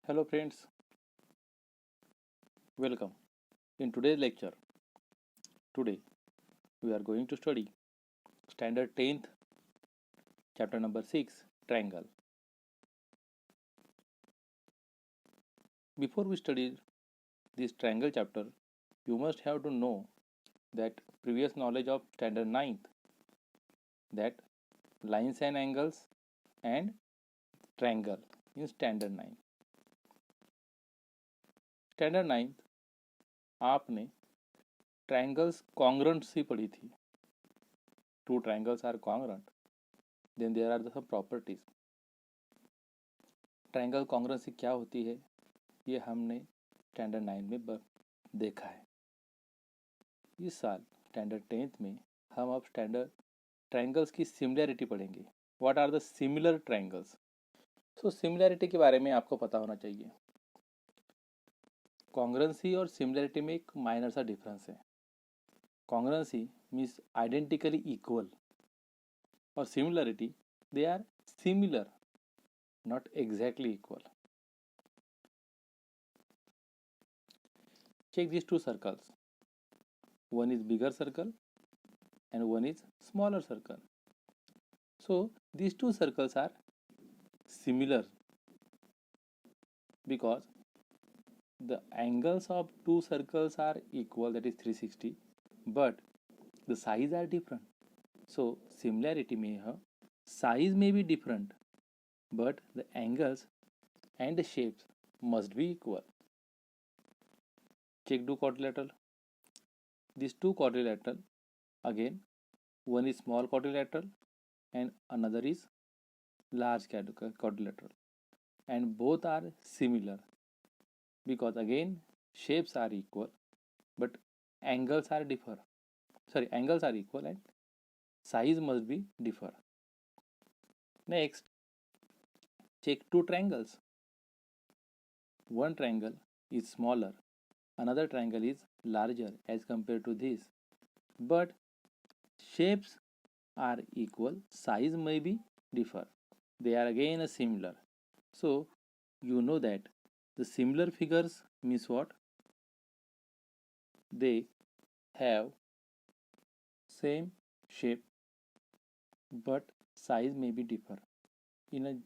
Hello friends, welcome. In today's lecture, today we are going to study standard 10th chapter number 6 triangle. Before we study this triangle chapter, you must have to know that previous knowledge of standard 9th, that lines and angles and triangle in standard 9. Standard 9th आपने triangles congruency पढ़ी थी. Two triangles are congruent. Then there are some properties. Triangle congruency क्या होती है ये हमने standard 9 में देखा है. इस साल स्टैंडर्ड 10th में हम अब स्टैंडर्ड ट्रायंगल्स की सिमिलैरिटी पढ़ेंगे. What are the similar triangles? So similarity के बारे में आपको पता होना चाहिए. कॉन्ग्रुएंसी और सिमिलैरिटी में एक माइनर सा डिफरेंस है. कॉन्ग्रुएंसी मीन्स आइडेंटिकली इक्वल और similarity they are similar, not exactly equal. Check these two circles. One is bigger circle and one is smaller circle. So these two circles are similar because the angles of two circles are equal, that is 360, but the size are different. So similarity में यह size may be different but the angles and the shapes must be equal. Check two quadrilateral. These two quadrilateral, again one is small quadrilateral and another is large quadrilateral, and both are similar because again shapes are equal but angles are angles are equal and size must be differ. Next, check two triangles. One triangle is smaller, another triangle is larger as compared to this, but shapes are equal, size may be differ. They are again similar. So you know that the similar figures means what? They have same shape but size may be differ. In a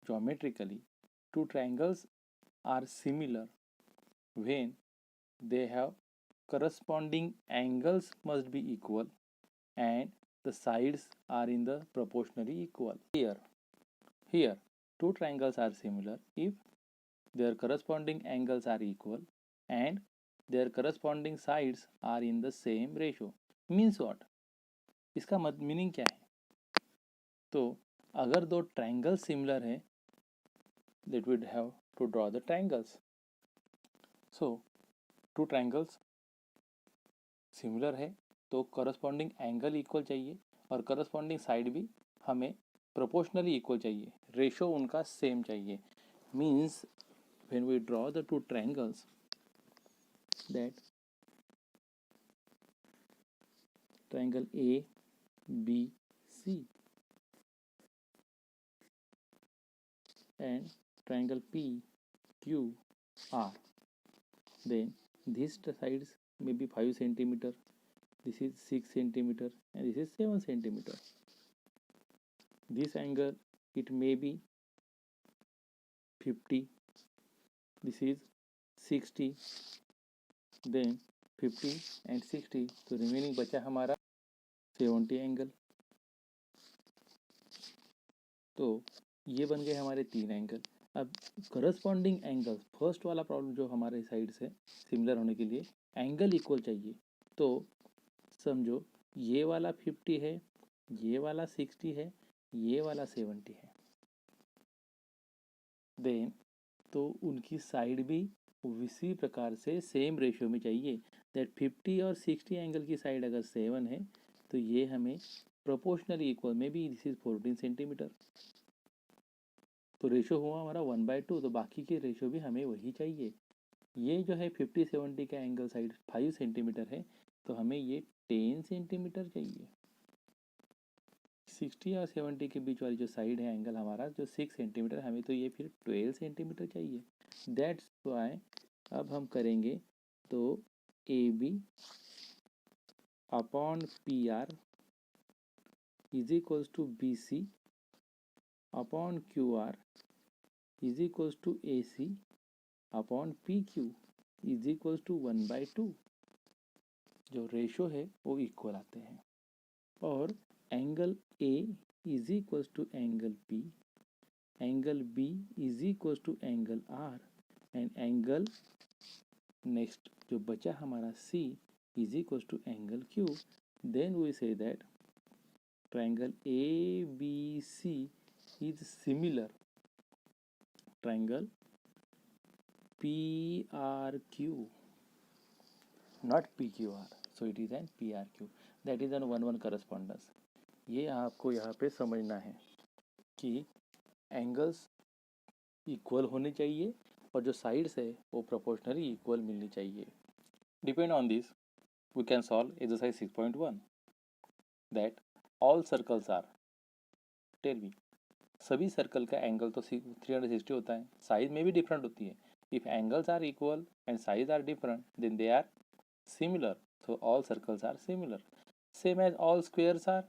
geometrically, two triangles are similar when they have corresponding angles must be equal and the sides are in the proportionally equal. Here two triangles are similar if their corresponding angles are equal and their corresponding sides are in the same ratio. Means what? इसका meaning क्या है? तो अगर दो triangle similar हैं, that would have to draw the triangles. So two triangles similar है तो corresponding angle equal चाहिए और करस्पॉन्डिंग साइड भी हमें प्रोपोर्शनली इक्वल चाहिए, रेशो उनका सेम चाहिए. Means when we draw the two triangles, that triangle A B C and triangle PQR, then these sides may be 5 centimeter, this is 6 centimeter and this is 7 centimeter. This angle it may be 50, this is 60, then 50 and 60, तो remaining बचा हमारा 70 angle. तो ये बन गए हमारे 3 angle. अब corresponding angles, first वाला प्रॉब्लम जो हमारे साइड से सिमिलर होने के लिए एंगल इक्वल चाहिए. तो समझो ये वाला 50 है, ये वाला 60 है, ये वाला 70 है, देन तो उनकी साइड भी उसी प्रकार से सेम रेशियो में चाहिए. दैट 50 और 60 एंगल की साइड अगर 7 है तो ये हमें प्रोपोर्शनली इक्वल में भी, दिस इज 14 सेंटीमीटर. तो रेशो हुआ हमारा 1/2, तो बाकी के रेशो भी हमें वही चाहिए. ये जो है 50-70 का एंगल साइड 5 सेंटीमीटर है तो हमें ये 10 सेंटीमीटर चाहिए. 60 और 70 के बीच वाली जो साइड है एंगल हमारा जो 6 सेंटीमीटर, हमें तो ये फिर 12 सेंटीमीटर चाहिए। दैट्स वाई अब हम करेंगे तो A B upon P R is equals to B C upon Q R is equals to A C upon P Q is equals to 1/2। जो रेशो है वो इक्वल आते हैं। और angle A is equals to angle P, angle B is equals to angle R, and angle next जो बचा हमारा C is equals to angle Q. Then we say that triangle A B C is similar triangle P R Q, not PQR, so it is an PRQ, that is an 1-1 correspondence। ये आपको यहाँ पे समझना है कि angles equal होने चाहिए और जो साइड्स है वो प्रोपोर्शनली इक्वल मिलनी चाहिए। Depend on this we can solve exercise 6.1 that all circles are, tell me, सभी सर्कल का एंगल तो 360 होता है, साइज में भी डिफरेंट होती है। If angles are equal and size are different then they are similar, so all circles are similar। Same as all squares are,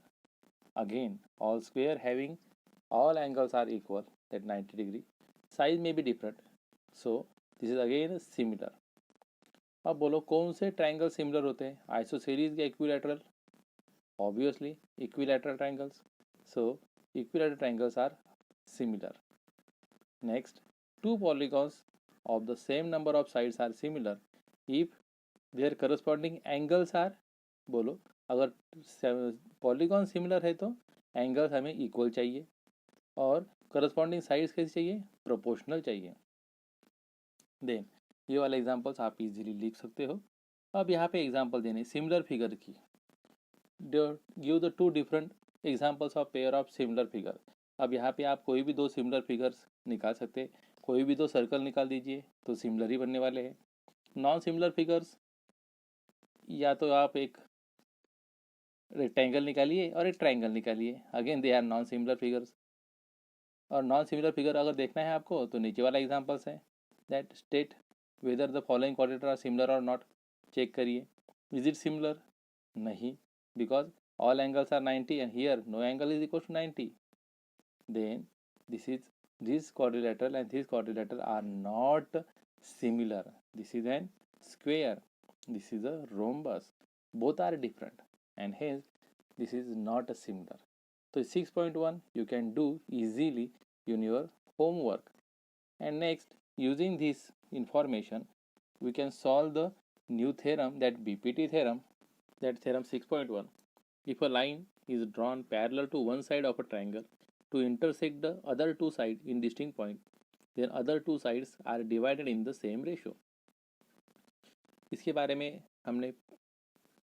again all square having all angles are equal, that 90 degree, size may be different, so this is again similar। अब बोलो कौन से triangle similar होते हैं, isosceles या equilateral? Obviously equilateral triangles, so equilateral triangles are similar। Next, two polygons of the same number of sides are similar if their corresponding angles are, बोलो अगर polygon similar है तो एंगल्स हमें equal चाहिए और करस्पॉन्डिंग साइड्स कैसे चाहिए, proportional चाहिए। देन ये वाले एग्जांपल्स आप इजीली लिख सकते हो। अब यहाँ पे एग्जांपल देने सिमिलर फिगर की, give the 2 different examples of pair of similar figure. अब यहाँ पे आप कोई भी 2 सिमिलर फिगर्स निकाल सकते, कोई भी 2 सर्कल निकाल दीजिए तो सिमिलर ही बनने वाले हैं। नॉन सिमिलर फिगर्स या तो आप एक रेक्टेंगल निकालिए और एक ट्रायंगल निकालिए, again they are non similar figures. और नॉन सिमिलर फिगर अगर देखना है आपको तो नीचे वाला एग्जांपल्स है that state whether the following quadrilateral are similar और नॉट। चेक करिए, इज इट सिमिलर? नहीं, because all angles are 90 and here no angle is equal to 90। Then this quadrilateral and this quadrilateral are not similar, this is an square, this is a rhombus, both are different and hence this is not a similar। So 6.1 you can do easily in your homework। And next, using this information we can solve the new theorem, that BPT theorem, that theorem 6.1। if a line is drawn parallel to one side of a triangle to intersect the other two sides in distinct point, then other two sides are divided in the same ratio। इसके बारे में हमने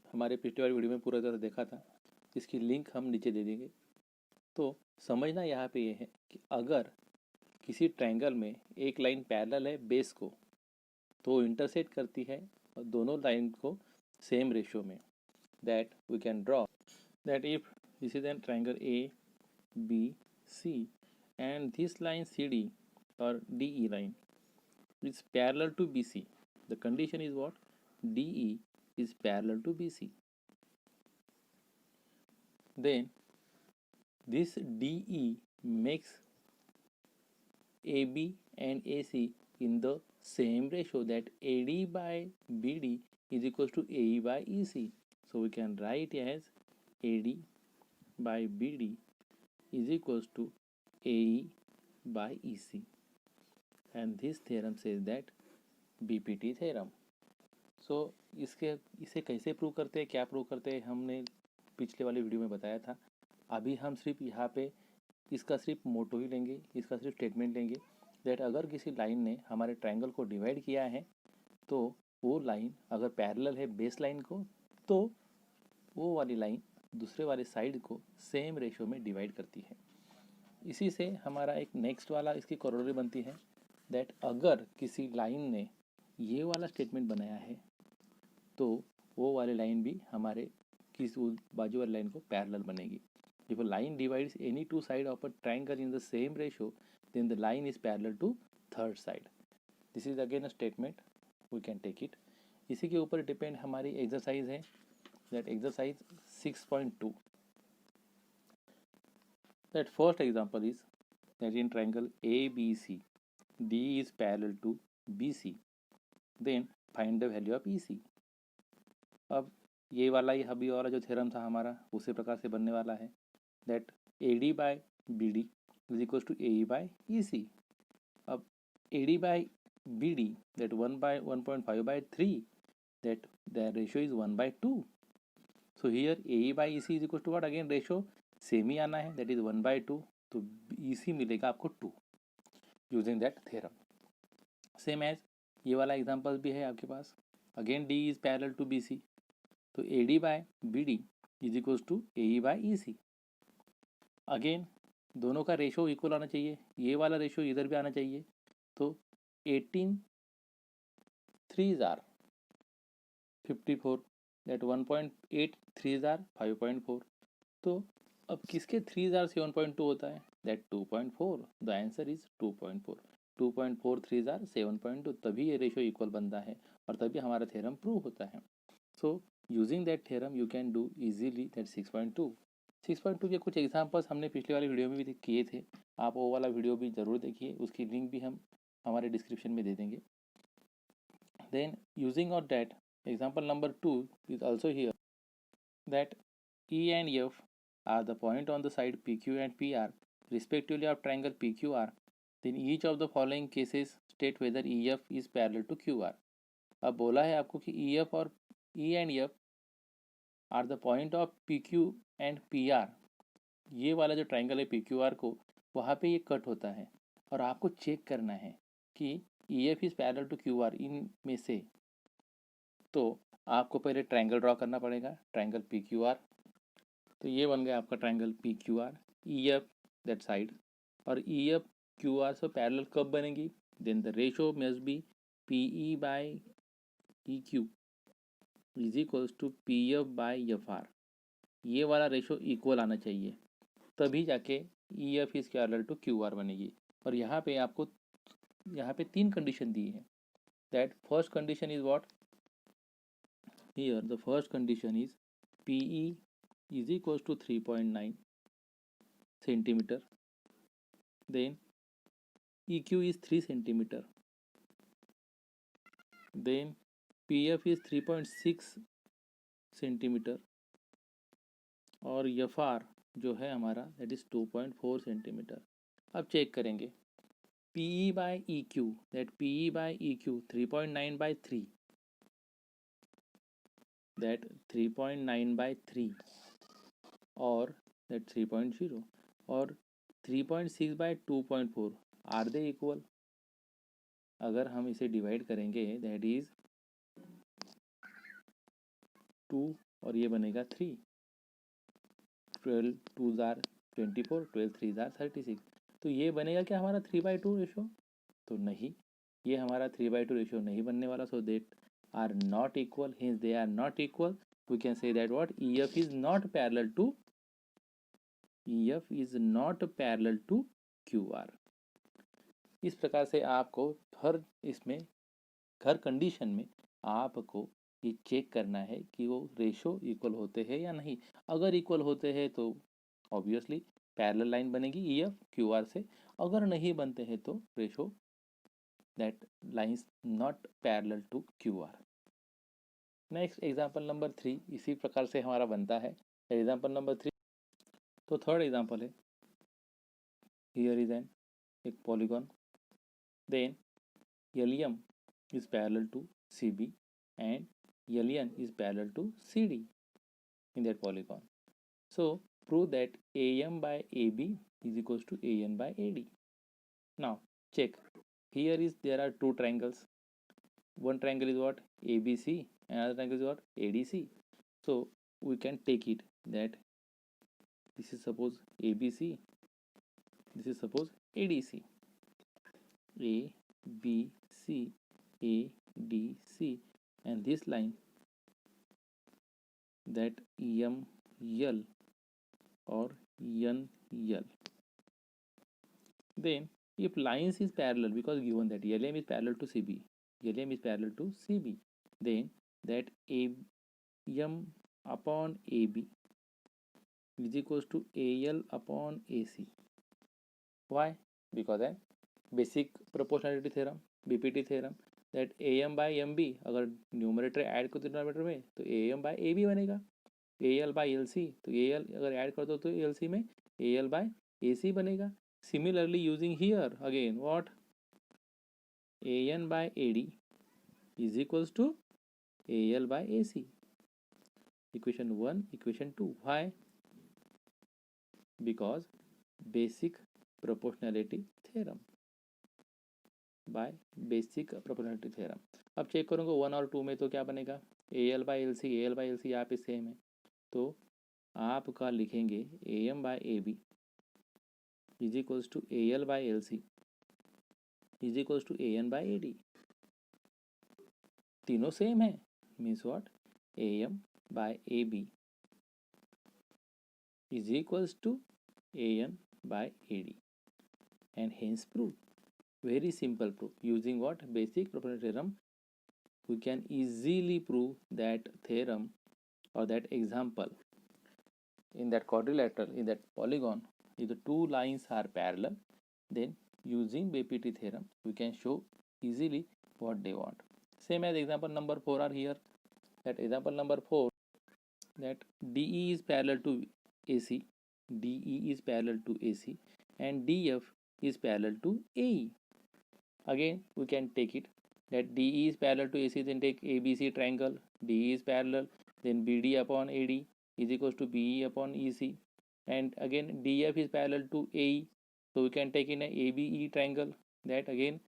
हमारे पिछले वाली video में पूरा तरह देखा था, इसकी लिंक हम नीचे दे देंगे। तो समझना यहाँ पे ये है कि अगर किसी ट्रायंगल में एक लाइन पैरेलल है बेस को तो इंटरसेक्ट करती है और दोनों लाइन को सेम रेशियो में, that we can draw that if this is an triangle A B C and this line CD or DE line is parallel to BC, the condition is what? DE is parallel to BC, then this DE makes AB and AC in the same ratio, that AD by BD is equals to AE by EC, so we can write as AD by BD is equals to AE by EC, and this theorem says that BPT theorem। so इसे कैसे prove करते हैं, क्या prove करते हैं, हमने पिछले वाले वीडियो में बताया था। अभी हम सिर्फ यहाँ पे इसका सिर्फ मोटो ही लेंगे, इसका सिर्फ स्टेटमेंट लेंगे दैट अगर किसी लाइन ने हमारे ट्रायंगल को डिवाइड किया है तो वो लाइन अगर पैरेलल है बेस लाइन को तो वो वाली लाइन दूसरे वाले साइड को सेम रेशियो में डिवाइड करती है। इसी से हमारा एक नेक्स्ट वाला इसकी करोलरी बनती है दैट अगर किसी लाइन ने ये वाला स्टेटमेंट बनाया है तो वो वाली लाइन भी हमारे किस बाजू वाली लाइन को पैरेलल बनेगी। If a line divides any two sides of a triangle in the same ratio, then the line is parallel to third side. This is again a statement, we can take it. इसी के ऊपर depend हमारी exercise है, that exercise 6.2. That first example is that in triangle ABC, D is parallel to BC, then find the value of EC. अब ये वाला ही अभी वाला जो थ्योरम था हमारा उसी प्रकार से बनने वाला है, that AD by BD is equal to AE by EC. अब AD by BD that 1 by 1.5 by 3, that the ratio is 1 by 2. So here AE by EC is equal to what? Again ratio same ही आना है, that is 1 by 2. तो EC मिलेगा आपको 2 using that theorem. Same as ये वाला example भी है आपके पास. Again D is parallel to BC, तो AD by BD is equal to AE by EC. Again दोनों का रेशो इक्वल आना चाहिए, ये वाला रेशो इधर भी आना चाहिए. तो 18 3s are 54, that 1.8 3s are 5.4. तो अब किसके 3s are 7.2 होता है, that 2.4. The answer is 2.4. 2.4 3s are 7.2, तभी ये रेशो इक्वल बनता है और तभी हमारा थ्योरम प्रूव होता है. So using that theorem you can do easily that 6.2. 6.2 के कुछ एग्जांपल्स हमने पिछले वाले वीडियो में भी किए थे, आप वो वाला वीडियो भी ज़रूर देखिए, उसकी लिंक भी हम हमारे डिस्क्रिप्शन में दे देंगे. Then using of that, example number 2 is also here, that E and F are the point on the side PQ and PR respectively of triangle PQR. Then each of the following cases state whether EF is parallel to QR. अब बोला है आपको कि EF और E and F are the point of PQ and PR. ये वाला जो triangle है PQR को, वहाँ पे ये कट होता है और आपको चेक करना है कि EF is parallel to QR इन में से. तो आपको पहले ट्राइंगल ड्रॉ करना पड़ेगा, ट्राइंगल PQR. तो ये बन गया आपका triangle PQR, EF that side, और EF QR से पैरेलल कब बनेगी, then the ratio must be PE by EQ is equals to PF by FR. ये वाला रेशो इक्वल आना चाहिए, तभी जाके EF is parallel to QR बनेगी. और यहाँ पे आपको यहाँ पे 3 कंडीशन दी है. That first condition is what, here the first condition is PE is equals to 3.9 centimeter, then EQ is 3 centimeter, then PF is 3.6 centimeter और FR जो है हमारा दैट इज 2.4 सेंटीमीटर. अब चेक करेंगे PE by EQ, that PE by EQ 3.9 by 3, that 3.9 by 3 और that 3.0 और 3.6 by 2.4, are they equal. अगर हम इसे डिवाइड करेंगे दैट इज 2 और ये बनेगा 3. 12 2s are 24, 12 3s are 36. तो ये बनेगा क्या हमारा 3/2 रेशो, तो नहीं, ये हमारा 3/2 रेशो नहीं बनने वाला. So that are not equal, hence they are not equal. We can say that what, EF is not parallel to QR. इस प्रकार से आपको हर कंडीशन में आपको ये चेक करना है कि वो रेशो इक्वल होते हैं या नहीं. अगर इक्वल होते हैं तो ऑब्वियसली पैरेलल लाइन बनेगी EF QR से. अगर नहीं बनते हैं तो ratio that lines not parallel to QR. Next example number 3 इसी प्रकार से हमारा बनता है. एग्जांपल नंबर 3, तो थर्ड एग्जांपल है, हियर इज एन एक polygon, then LM is parallel to CB and LN is parallel to CD in that polygon. So prove that AM by AB is equals to AN by AD. Now check, here is there are two triangles. One triangle is what, ABC, another triangle is what, ADC. So we can take it that this is suppose ABC, this is suppose ADC. ABC ADC, and this line that ML or NL. Then if lines is parallel, because given that LM is parallel to CB, LM is parallel to CB, then that AM upon AB is equals to AL upon AC. Why? Because है basic proportionality theorem, BPT theorem, that A M by M B अगर numerator add कर दो denominator में तो A M by A B बनेगा, A L by L C तो A L अगर add कर दो तो एल सी में ए एल बाई ए सी बनेगा. Similarly using here again what A N by A D is equals to A L by A C. Equation 1, equation 2. Why? Because basic proportionality theorem by basic proportionality theorem. अब check करूँगा 1 और 2 में तो क्या बनेगा, A L by L C यहाँ पे same है तो आपका लिखेंगे A M by A B is equals to A L by L C is equals to A N by A D. तीनों सेम है means what A M by A B is equals to A N by A D and hence proof. Very simple proof. Using what? Basic proportionality theorem, we can easily prove that theorem or that example. In that quadrilateral, in that polygon, if the two lines are parallel, then using BPT theorem, we can show easily what they want. Same as example number 4 are here. That example number 4, that DE is parallel to AC, DE is parallel to AC, and DF is parallel to AE. Again we can take it that DE is parallel to AC, then take ABC triangle, DE is parallel, then BD upon AD is equals to BE upon EC, and again DF is parallel to AE, so we can take in a ABE triangle, that again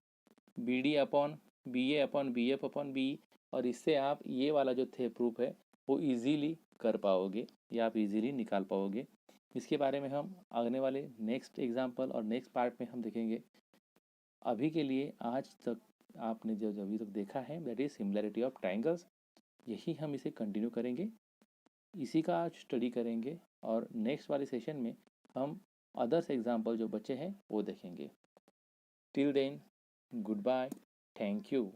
BD upon BA upon BF upon BE. और इससे आप ये वाला जो थे proof है वो easily कर पाओगे या आप इजीली निकाल पाओगे. इसके बारे में हम आने वाले नेक्स्ट एग्जाम्पल और नेक्स्ट पार्ट में हम देखेंगे. अभी के लिए आज तक आपने जो अभी तक देखा है that is similarity of triangles, यही हम इसे कंटिन्यू करेंगे, इसी का आज स्टडी करेंगे और नेक्स्ट वाले सेशन में हम अदर्स एग्जाम्पल जो बचे हैं वो देखेंगे. Till then goodbye, thank you.